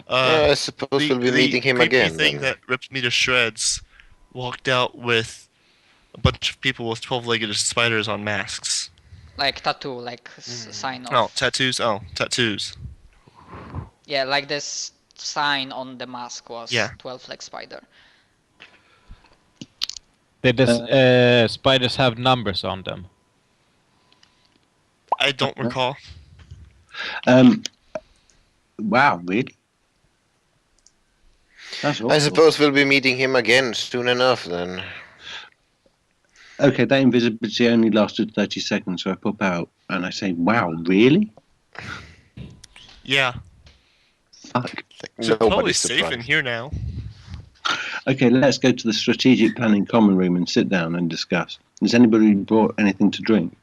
I suppose we'll be meeting him again. The thing that ripped me to shreds walked out with a bunch of people with 12-legged spiders on masks. Like tattoo, like sign of... Oh, tattoos? Oh, tattoos. Yeah, like this sign on the mask was 12-leg spider. Did the spiders have numbers on them? I don't recall. Wow, really? That's awful. I suppose we'll be meeting him again soon enough then. Okay, that invisibility only lasted 30 seconds, so I pop out and I say, wow, really? Yeah. Fuck. So probably safe in here now. Okay, let's go to the strategic planning common room and sit down and discuss. Has anybody brought anything to drink?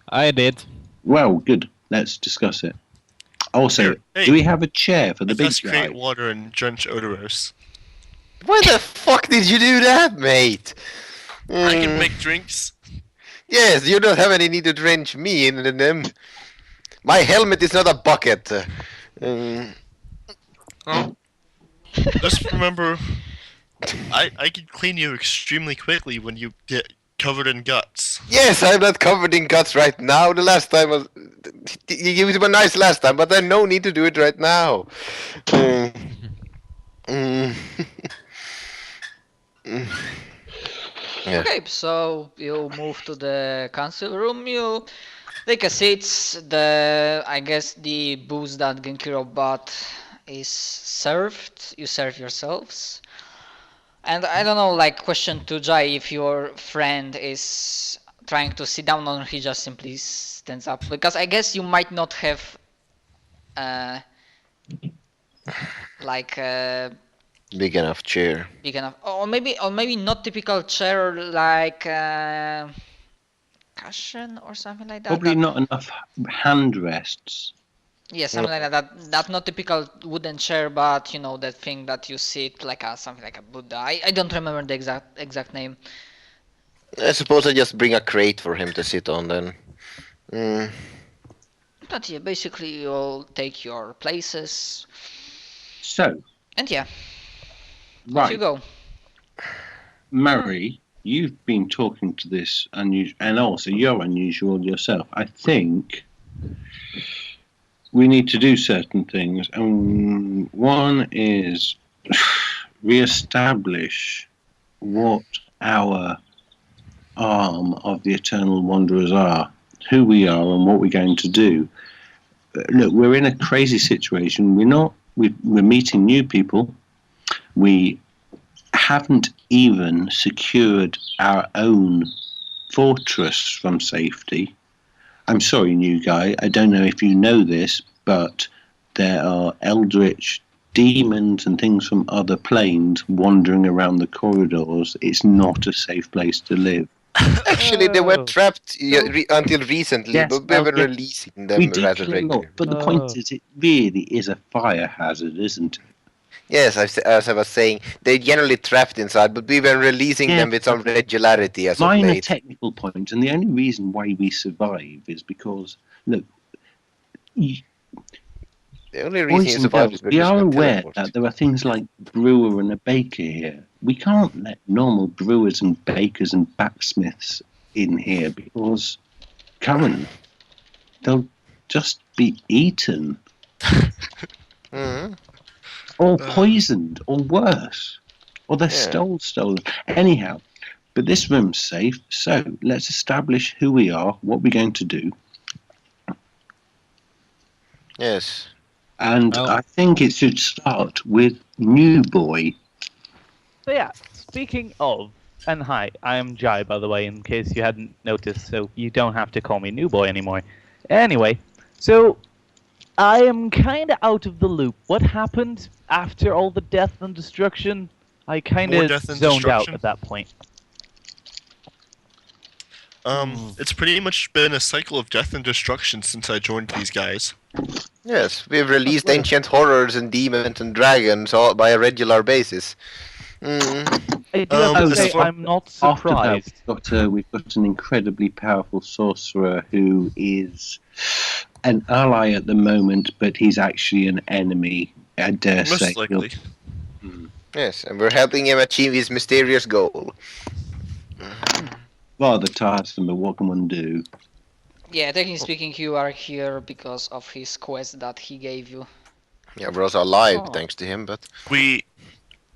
I did. Well, good. Let's discuss it. Also, do we have a chair for the big guy? Create water and drench Odoros. Why the fuck did you do that, mate? I can make drinks. Yes, you don't have any need to drench me in them. My helmet is not a bucket. Oh. Just remember, I can clean you extremely quickly when you get covered in guts. Yes, I'm not covered in guts right now. The last time was... You were nice last time, but there's no need to do it right now. Yeah. Okay, so you move to the council room, you take a seat, I guess the booze that Genkiro bought is served, you serve yourselves. And I don't know, like, question to Jai, if your friend is trying to sit down or he just simply stands up, because I guess you might not have big enough chair. Big enough, or maybe not typical chair, like cushion or something like that. Probably not enough hand rests. Yeah, something like that. That's not typical wooden chair, but you know that thing that you sit like something like a Buddha. I don't remember the exact name. I suppose I just bring a crate for him to sit on then. But yeah, basically you'll take your places. So. And yeah. Right. Off you go. Murray, you've been talking to this unusual, and also you're unusual yourself. I think we need to do certain things, and one is re-establish what our arm of the Eternal Wanderers are, who we are, and what we're going to do. Look, we're in a crazy situation. We're meeting new people. We haven't even secured our own fortress from safety. I'm sorry, new guy, I don't know if you know this, but there are eldritch demons and things from other planes wandering around the corridors. It's not a safe place to live. Actually, they were trapped until recently, yes, but we were releasing them rather regularly. But the point is, it really is a fire hazard, isn't it? Yes, as I was saying, they're generally trapped inside, but we were releasing them with some regularity as of late. Minor technical point, and the only reason why we survive is because, look, the only reason you survive is because we are aware that there are things like brewer and a baker here. We can't let normal brewers and bakers and backsmiths in here because, Karen, they'll just be eaten. Or poisoned, or worse. Or they're stolen. Anyhow, but this room's safe, so let's establish who we are, what we're going to do. Yes. And I think it should start with New Boy. So yeah, speaking of, and hi, I am Jai, by the way, in case you hadn't noticed, so you don't have to call me New Boy anymore. Anyway, so I am kind of out of the loop. What happened after all the death and destruction? I kind of zoned out at that point. It's pretty much been a cycle of death and destruction since I joined these guys. Yes, we've released ancient horrors and demons and dragons all by a regular basis. I do have to say, I'm not surprised. We've got an incredibly powerful sorcerer who is an ally at the moment, but he's actually an enemy I dare say. Most likely. Yes, and we're helping him achieve his mysterious goal. Rather tiresome, but what can one do? Yeah, technically speaking, you are here because of his quest that he gave you. Yeah, we're also alive Oh. thanks to him, but We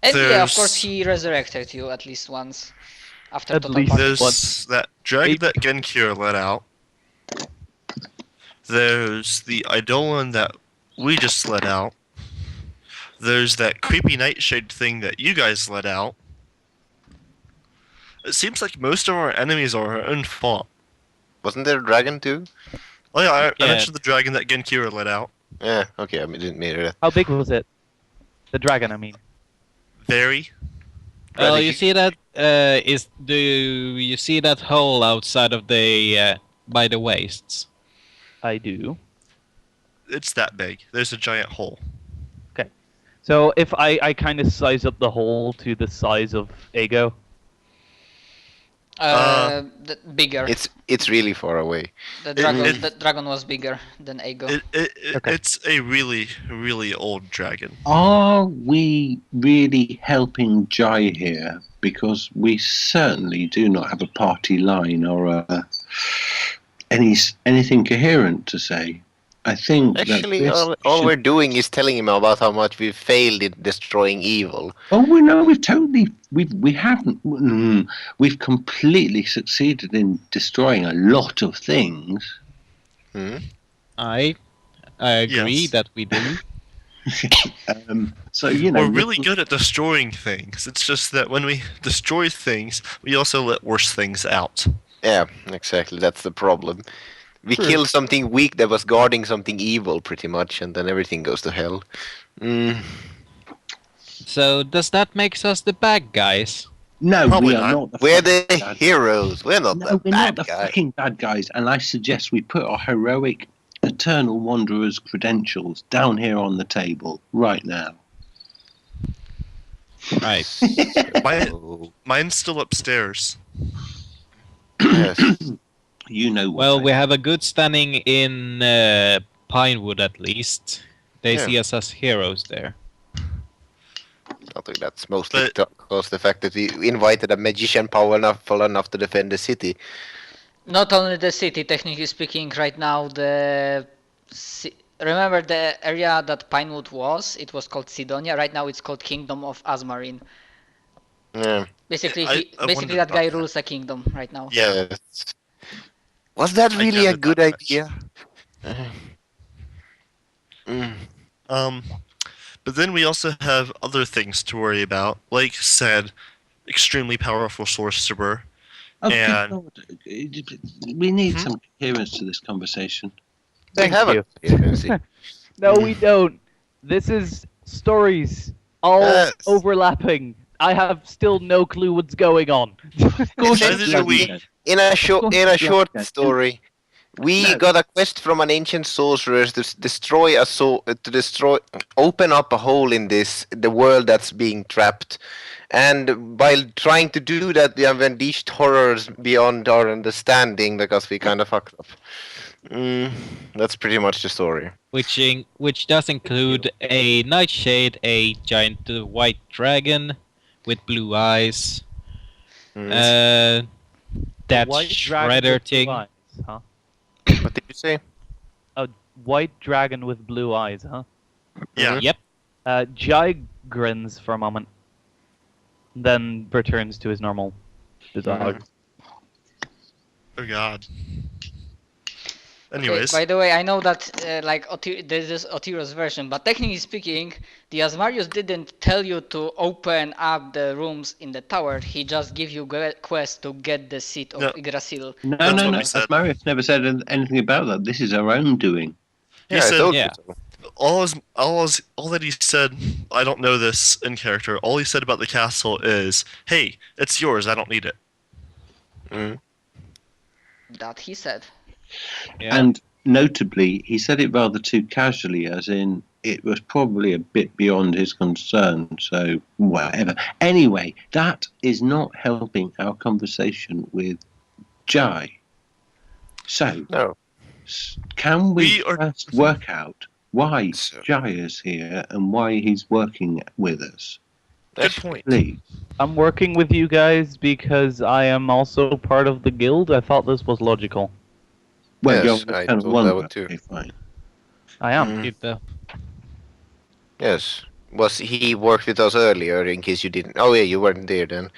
And yeah, of course, There's- he resurrected you at least once. After At Total least Party. there's that dragon that Genkir let out. There's the Eidolon that we just let out. There's that creepy nightshade thing that you guys let out. It seems like most of our enemies are our own fault. wasn't there a dragon too? Oh yeah, I Yeah. mentioned the dragon that Genkira let out. Yeah, okay, I didn't mean that. How big was it? The dragon, I mean. Very. Well, Ready? you see that? Do you see that hole outside of the by the wastes? I do. It's that big. There's a giant hole. So if I kind of size up the hole to the size of Ego, Bigger. It's really far away. The it- dragon was bigger than Ego. Okay. It's a really, really old dragon. Are we really helping Jai here? Because we certainly do not have a party line or anything coherent to say. I think Actually, that this all should- we're doing is telling him about how much we've failed in destroying evil. Oh, we know we haven't. We've completely succeeded in destroying a lot of things. Hmm? I agree Yes. that we do. So you know, We're really good at destroying things. It's just that when we destroy things, we also let worse things out. Yeah, exactly. That's the problem. We True. kill something weak that was guarding something evil, pretty much, and then everything goes to hell. Mm. So does that make us the bad guys? No, Probably we are not. not. The We're fucking the bad- heroes. We're not No, the we're not bad the guys. fucking bad guys. And I suggest we put our heroic Eternal Wanderer's credentials down here on the table right now. Right. Oh, Mine's still upstairs. yes. You know what? Well, I- we have a good standing in Pinewood at least. They Yeah. see us as heroes there. I think that's mostly because the fact that we invited a magician powerful enough to defend the city. Not only the city, technically speaking, right now remember the area that Pinewood was? It was called Sidonia. Right now it's called Kingdom of Azmarine. Yeah. Basically, I wondered that guy about that. rules a kingdom right now. Yeah. Was that I really a gathered good that much. idea? Mm. But then we also have other things to worry about. Like said, extremely powerful sorcerer. Oh, good and- Lord. We need Hmm? some coherence to this conversation. They Thank have you. a coherency. No, we don't. This is stories all Yes. overlapping. I have still no clue what's going on. course Neither you do don't. we. In a short Yeah. story, we No. got a quest from an ancient sorcerer to open up a hole in the world that's being trapped, and by trying to do that, we have unleashed horrors beyond our understanding because we kind of fucked up. That's pretty much the story. Which does include a nightshade, a giant white dragon with blue eyes, Mm. that White dragon shredder with blue thing. eyes, huh? What did you say? A white dragon with blue eyes, huh? Yeah. Yep. Jai grins for a moment, then returns to his normal bizarre. Oh god. Okay, Anyways, by the way, I know that there's this Otiro's version, but technically speaking, the Asmarius didn't tell you to open up the rooms in the tower. He just gave you quest to get the seat of No. Yggdrasil. No, That's no, what no. we said. Asmarius never said anything about that. This is our own doing. he Yeah, I said told yeah. you so. all that he said. I don't know this in character. All he said about the castle is, "Hey, it's yours. I don't need it." Mm. That he said. Yeah. And notably, he said it rather too casually, as in it was probably a bit beyond his concern, so whatever. Anyway, that is not helping our conversation with Jai. So, No. can we We are- first work out why So- Jai is here and why he's working with us. Good point. Please. I'm working with you guys because I am also part of the guild. I thought this was logical. Well, Yes, you're I the kind of thought one. that would too. Okay, fine. I am. Mm. Keep the- Yes. Was he worked with us earlier? In case you didn't. Oh yeah, you weren't there then.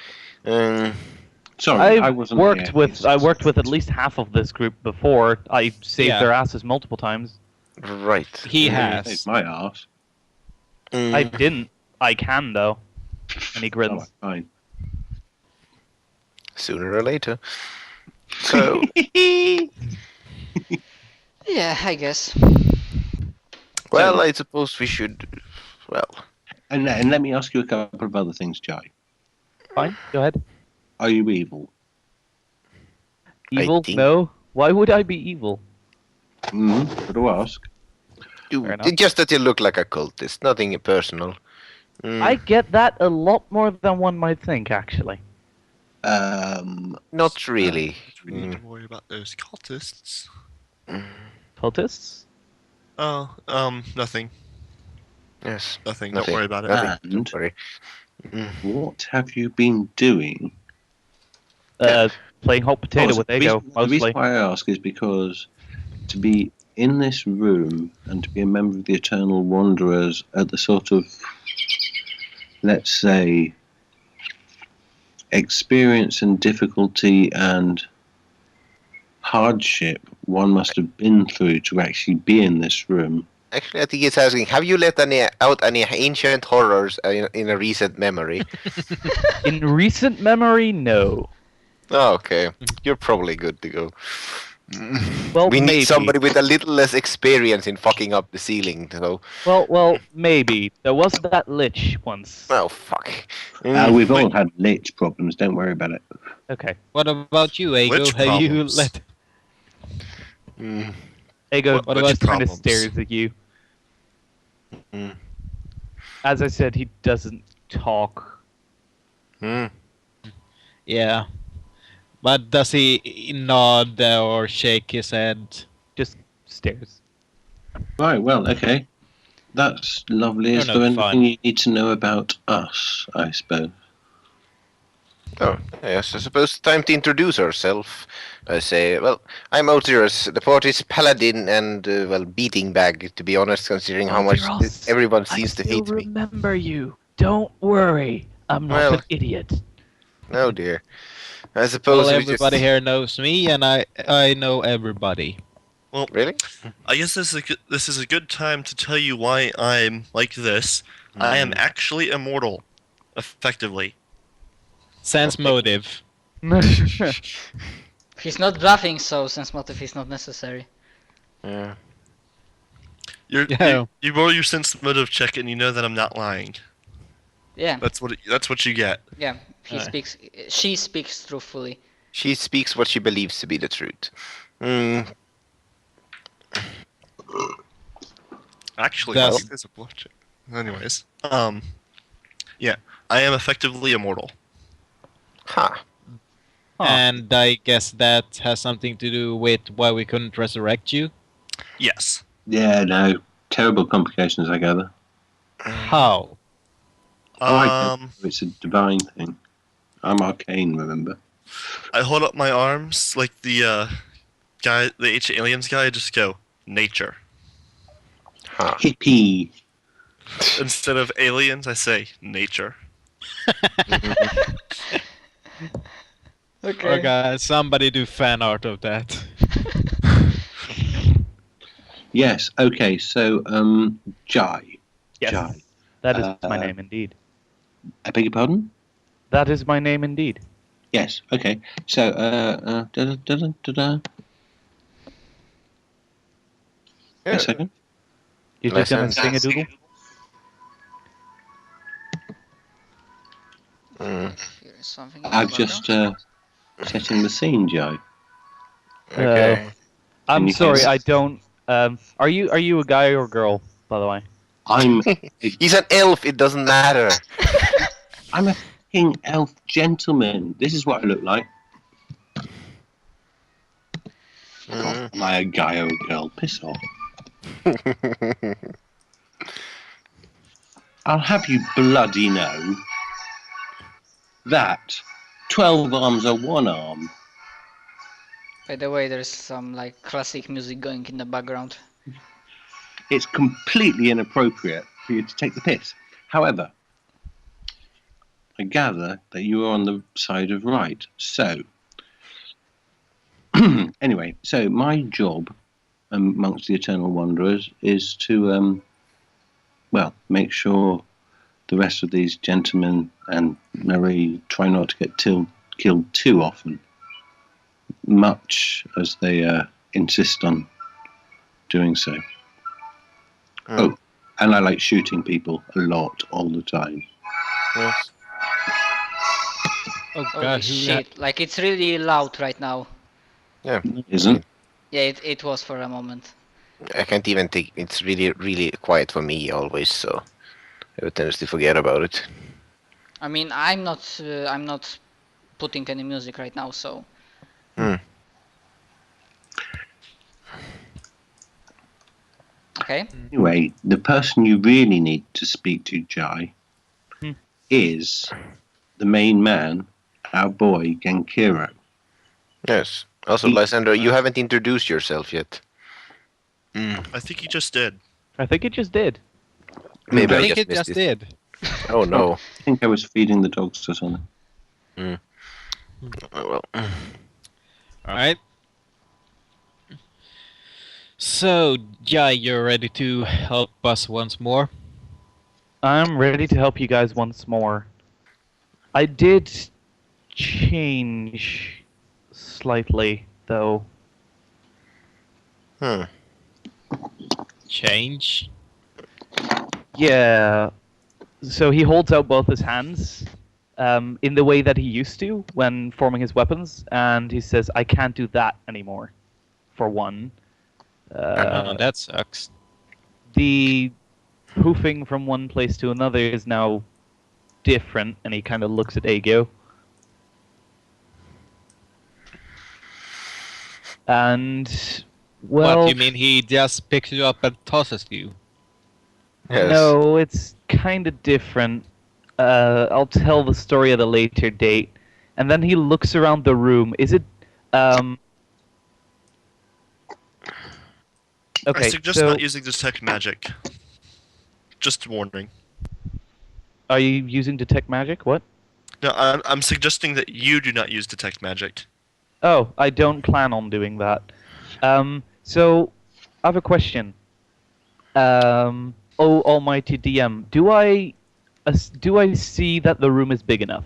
Sorry, I I wasn't worked here. with I worked with at least half of this group before. I saved Yeah. their asses multiple times. Right. He Mm. has. Saved my arse. I Mm. didn't. I can though. And he grins. Alright, fine. Sooner or later. So Yeah, I guess. well, I suppose we should. Well, And let me ask you a couple of other things, Jai. Fine. Go ahead. Are you evil? Evil? think- No. Why would I be evil? Got to ask. Fair enough. just that you look like a cultist. Nothing personal. Mm. I get that a lot more than one might think, actually. Not really. We need to worry about those cultists. Cultists? Oh, nothing. Yes. Nothing. Nothing. Don't worry about it. Nothing. And Don't worry. what have you been doing? Playing hot potato Oh, with the Ego, reason mostly. why I ask is because to be in this room and to be a member of the Eternal Wanderers at the sort of, let's say, experience and difficulty and hardship one must have been through to actually be in this room. Actually, I think it's asking, have you let out any ancient horrors in a recent memory? In recent memory, no. Oh, okay. You're probably good to go. Well, We maybe. need somebody with a little less experience in fucking up the ceiling, so... Well, maybe. There was that lich once. Oh, fuck. We've all had lich problems, don't worry about it. Okay. What about you, Ego? Which Have you problems? let? Mm, Ego What just about kind of problems? stares at you. mm, As I said, he doesn't talk. mm. Yeah. But does he nod or shake his head? Just stares. Right, well, okay. That's lovely. Is No, there anything fine. you need to know about us, I suppose? Oh, yes, I suppose time to introduce ourselves. I say, well, I'm Otirus, the party's paladin and, well, beating bag, to be honest, considering how much Otirus, everyone seems to hate me. remember you. Don't worry. I'm Well- an idiot. Oh, dear. I suppose Well, we everybody just... here knows me, and I know everybody. Really? I guess this is a good time to tell you why I'm like this. I am actually immortal, effectively. Sense motive. He's not bluffing, so sense motive is not necessary. Yeah. Yeah. You roll your sense motive check, and you know that I'm not lying. Yeah, That's what you get. yeah. Alright. She speaks truthfully. She speaks what she believes to be the truth. Mm, Actually, That's- that is a bluff check. Anyways, yeah, I am effectively immortal. ha. And I guess that has something to do with why we couldn't resurrect you. Yes. Yeah, no. Terrible complications, I gather. How? It's a divine thing. I'm arcane, remember? I hold up my arms like the guy, the ancient aliens guy. I just go nature. Ha. Hippie. Instead of aliens, I say nature. Okay. Okay, somebody do fan art of that. Yes, okay, so, Jai. Yes. Jai. That is my Uh, name indeed. I beg your pardon? That is my name indeed. Yes, okay. So, da-da-da-da-da-da. Yeah. A second. You're just gonna Listen. sing a doodle? Mm, Here is something in the I've background. just, setting the scene, Jai. okay. I'm you sorry, hear- I don't. Are you a guy or girl, by the way? I'm He's an elf, it doesn't matter. I'm a fucking elf gentleman. This is what I look like. Mm, Am I a guy or a girl? Piss off. I'll have you bloody know that 12 arms are one arm. By the way, there's some like classic music going in the background. It's completely inappropriate for you to take the piss. However, I gather that you are on the side of right. So, anyway, so my job amongst the Eternal Wanderers is to, well, make sure the rest of these gentlemen and Marie try not to get killed too often, much as they insist on doing so. Oh, and I like shooting people a lot, all the time. Yes. Oh Holy god, shit, like it's really loud right now. Yeah. Isn't? Yeah, it was for a moment. I can't even think. It's really, really quiet for me always, so I would tend to forget about it. I mean, I'm not putting any music right now, so. Hmm. Okay. Anyway, the person you really need to speak to, Jai, is the main man, our boy Genkiro. Yes. Also, Lysander, you haven't introduced yourself yet. I think he just did. I think it just did. Maybe I I think just it missed just it. did. Oh no. I think I was feeding the dogs or something. Oh, well. Alright. So, Jai, you're ready to help us once more? I'm ready to help you guys once more. I did change slightly, though. Change? Yeah. So he holds out both his hands in the way that he used to when forming his weapons, and he says, I can't do that anymore, for one. Oh, that sucks. The hoofing from one place to another is now different, and he kind of looks at Ago. And, well... What, you mean he just picks you up and tosses you? Yes. No, it's kind of different. I'll tell the story at a later date. And then he looks around the room. Is it... Okay, I suggest so not using detect magic. Just warning. are you using detect magic? What? No, I'm suggesting that you do not use detect magic. Oh, I don't plan on doing that. So I have a question. Oh, almighty DM, do I see that the room is big enough?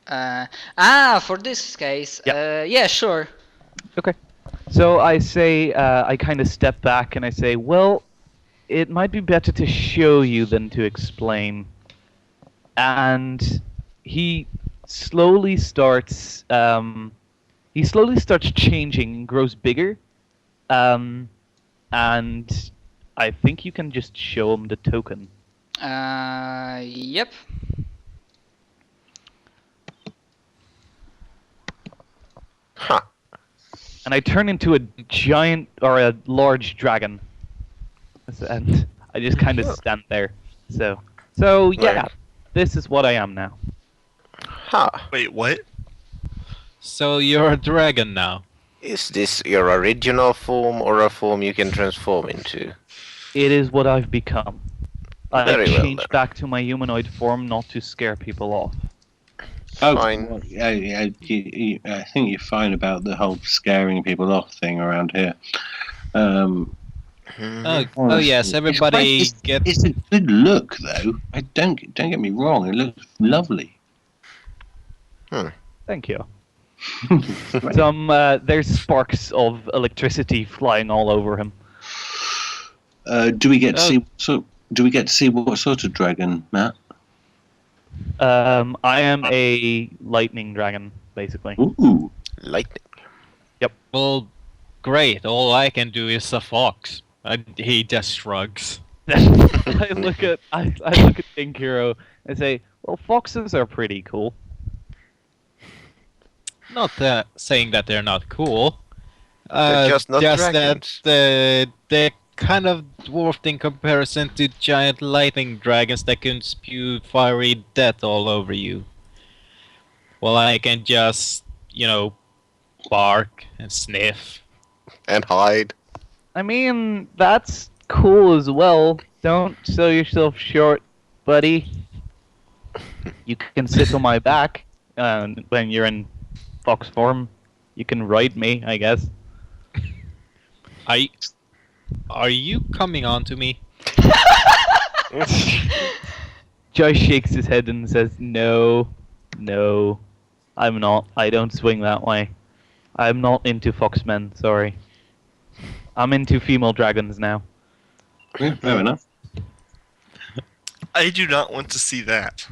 For this case, yeah, sure. Okay. So I say, I kind of step back and I say, well, it might be better to show you than to explain. And he slowly starts changing and grows bigger. And I think you can just show him the token. Yep. Huh. And I turn into a giant or a large dragon. And I just kind of stand there. So yeah, Right. this is what I am now. Huh. Wait, what? So you're a dragon now. Is this your original form or a form you can transform into? It is what I've become. I Very well, changed then. back to my humanoid form not to scare people off. Oh, Fine. well, yeah, I think you're fine about the whole scaring people off thing around here. Oh yes, everybody it's get... It's a good look, though. I don't get me wrong. It looks lovely. Thank you. There's sparks of electricity flying all over him. Do we get to Oh. see? Do we get to see what sort of dragon, Matt? I am a lightning dragon, basically. Ooh. Lightning. Well, great. All I can do is a fox. He just shrugs. I look at Inkiro and say, "Well, foxes are pretty cool." Not saying that they're not cool. just not just dragons. that they're kind of dwarfed in comparison to giant lightning dragons that can spew fiery death all over you. Well, I can just, bark and sniff. And hide. I mean, that's cool as well. Don't sell yourself short, buddy. You can sit on my back when you're in fox form. You can ride me, I guess. Are you coming on to me? Josh shakes his head and says, No, I'm not. I don't swing that way. I'm not into foxmen, sorry. I'm into female dragons now. Yeah, fair enough. I do not want to see that.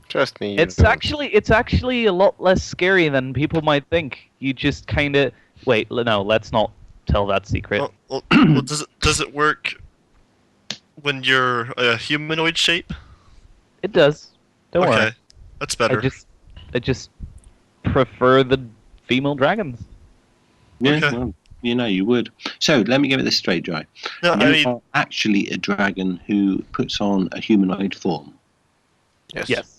Trust me. It's actually a lot less scary than people might think. You just kind of wait. No, let's not tell that secret. Well, does it work when you're a humanoid shape? It does. Don't Okay, worry. that's better. I just prefer the female dragons. Yeah, Okay. well, you would. So let me get this straight, Jai. No, I You mean, are actually a dragon who puts on a humanoid form. Yes. Yes.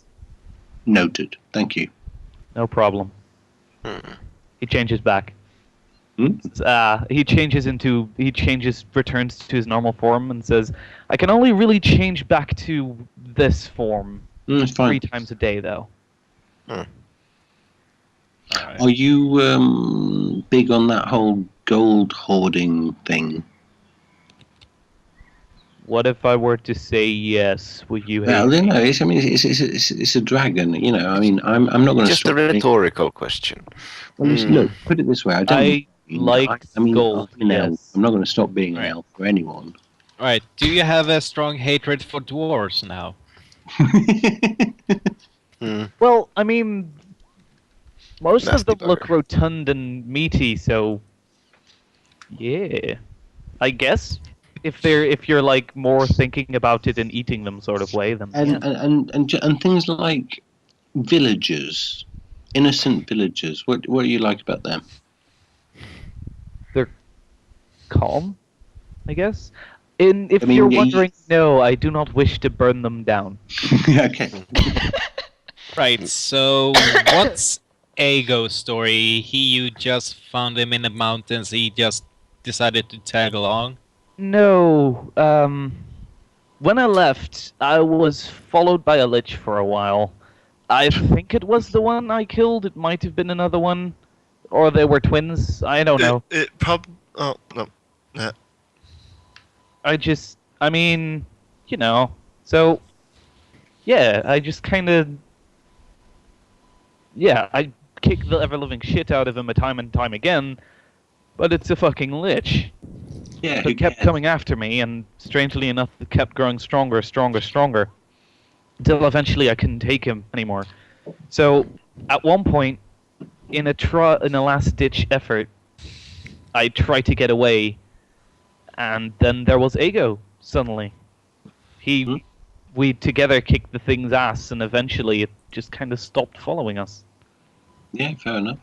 Noted. Thank you. No problem. Hmm. He changes back. Hmm? Returns to his normal form and says, I can only really change back to this form It's fine. 3 times a day, though. Are you big on that whole gold hoarding thing? What if I were to say yes? Would you Well, hate me? no, it's a dragon. I'm not going to Just a rhetorical question. Well, look, put it this way. I like gold, I'm an elf. yes. I'm not going to stop being an Right. elf for anyone. Alright, do you have a strong hatred for dwarves now? Well, I mean, most of Nasty them look bugger. rotund and meaty, so yeah, I guess if you're like more thinking about it and eating them sort of way, then yeah. and things like villagers, innocent villagers. What do you like about them? They're calm, I guess. If I mean, you're you- wondering, no, I do not wish to burn them down. Okay. Right, so what's Ago's story? You just found him in the mountains, he just decided to tag along? No, when I left, I was followed by a lich for a while. I think it was the one I killed. It might have been another one, or they were twins. I don't know. Oh no. I mean, so, yeah, I just kind of, yeah, I kick the ever-living shit out of him time and time again, but it's a fucking lich. Yeah. It kept coming after me, and strangely enough, it kept growing stronger, until eventually I couldn't take him anymore. So, at one point, in a last-ditch effort, I tried to get away, and then there was Ego, suddenly. We together kicked the thing's ass, and eventually it just kind of stopped following us. Yeah, fair enough.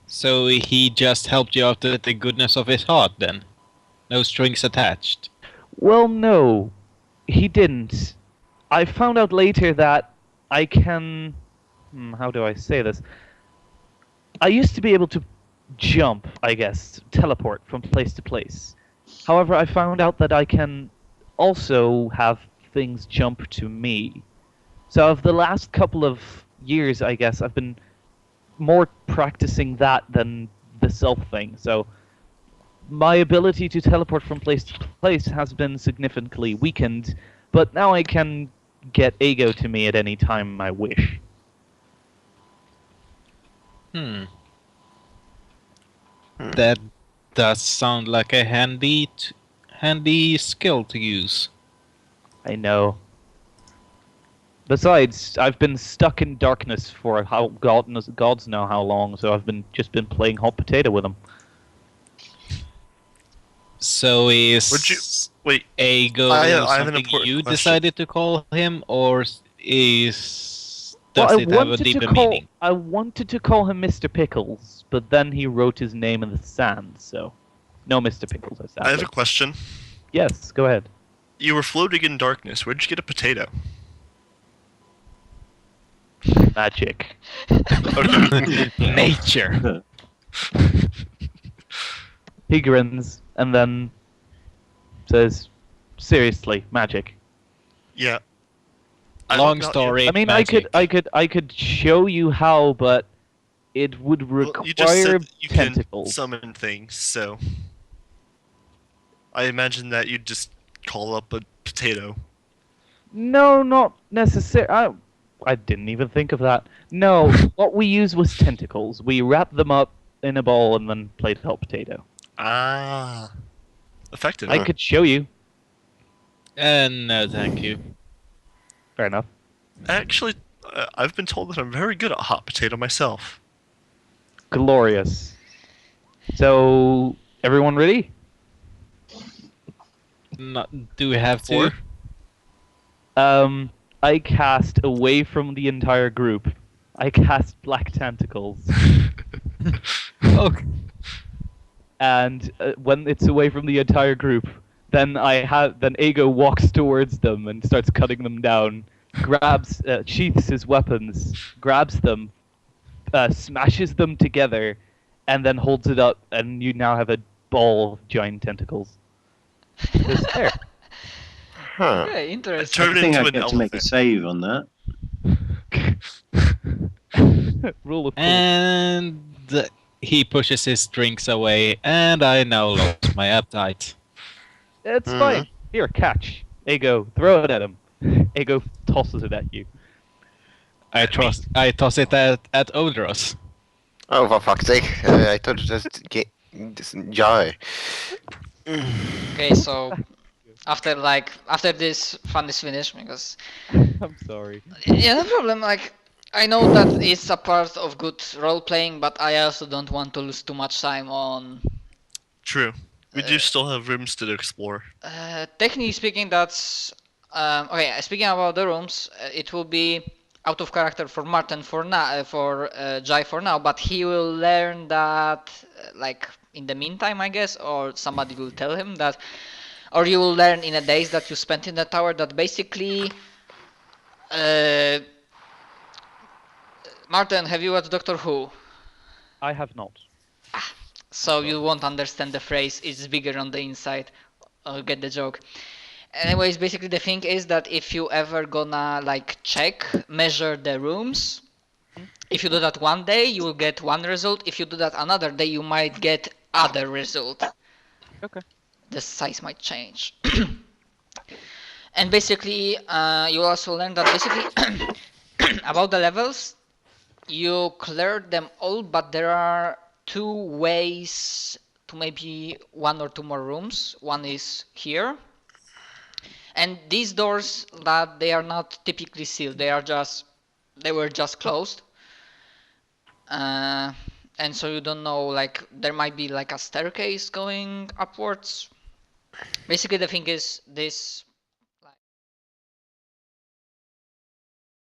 So he just helped you out with the goodness of his heart then? No strings attached? Well, no, he didn't. I found out later that I can... how do I say this? I used to be able to jump, I guess, teleport from place to place. However, I found out that I can also have things jump to me. So of the last couple of years, I guess, I've been more practicing that than the self thing. So my ability to teleport from place to place has been significantly weakened, but now I can get Ego to me at any time I wish. That does sound like a handy skill to use. I know. Besides, I've been stuck in darkness for gods know how long, so I've just been playing hot potato with them. So Would you is wait? Ago I have an something important you question. decided to call him, or is does Well, it have a deeper meaning? I wanted to call him Mr. Pickles, but then he wrote his name in the sand, so no Mr. Pickles. I have a question. Yes, go ahead. You were floating in darkness. Where'd you get a potato? Magic. Okay. Nature. He grins and then says, "Seriously, magic." Yeah. Long story. I mean, magic. I could show you how, but it would require You just said that you can tentacles. summon things, so I imagine that you'd just call up a potato. No, not necessarily. I didn't even think of that. No, what we used was tentacles. We wrapped them up in a ball and then played hot potato. Ah. Effective. I could show you. No, thank you. Fair enough. Actually, I've been told that I'm very good at hot potato myself. Glorious. So, everyone ready? Do we have to? I cast away from the entire group. I cast black tentacles. Okay. And when it's away from the entire group, then Ego walks towards them and starts cutting them down, grabs, sheaths his weapons, grabs them, smashes them together, and then holds it up, and you now have a ball of giant tentacles. Just there. Huh. Okay, interesting. Turn I think into I an get to make a elephant. save on that. Rule of cool. And he pushes his drinks away, and I now lost my appetite. It's fine. Here, catch. Ego, throw it at him. Ego tosses it at you. I toss it at Odros. Oh, for fuck's sake. I thought it was this jar. Okay, so after this fun is finished, because I'm sorry. yeah, no problem. Like, I know that it's a part of good role playing, but I also don't want to lose too much time on. True. We do still have rooms to explore. Technically speaking, that's okay. Speaking about the rooms, it will be out of character for Martin for now, for Jai for now, but he will learn that like in the meantime, I guess, or somebody will tell him that, or you will learn in the days that you spent in the tower that basically. Martin, have you watched Doctor Who? I have not. So you won't understand the phrase "it's bigger on the inside." Get the joke. Anyways, basically the thing is that if you ever gonna like measure the rooms, if you do that one day, you will get one result. If you do that another day, you might get other result. Okay. The size might change. And basically, you also learn that basically about the levels, you cleared them all, but there are two ways to maybe one or two more rooms. One is here. And these doors that they are not typically sealed, they were just closed. And so you don't know, like there might be like a staircase going upwards. Basically the thing is this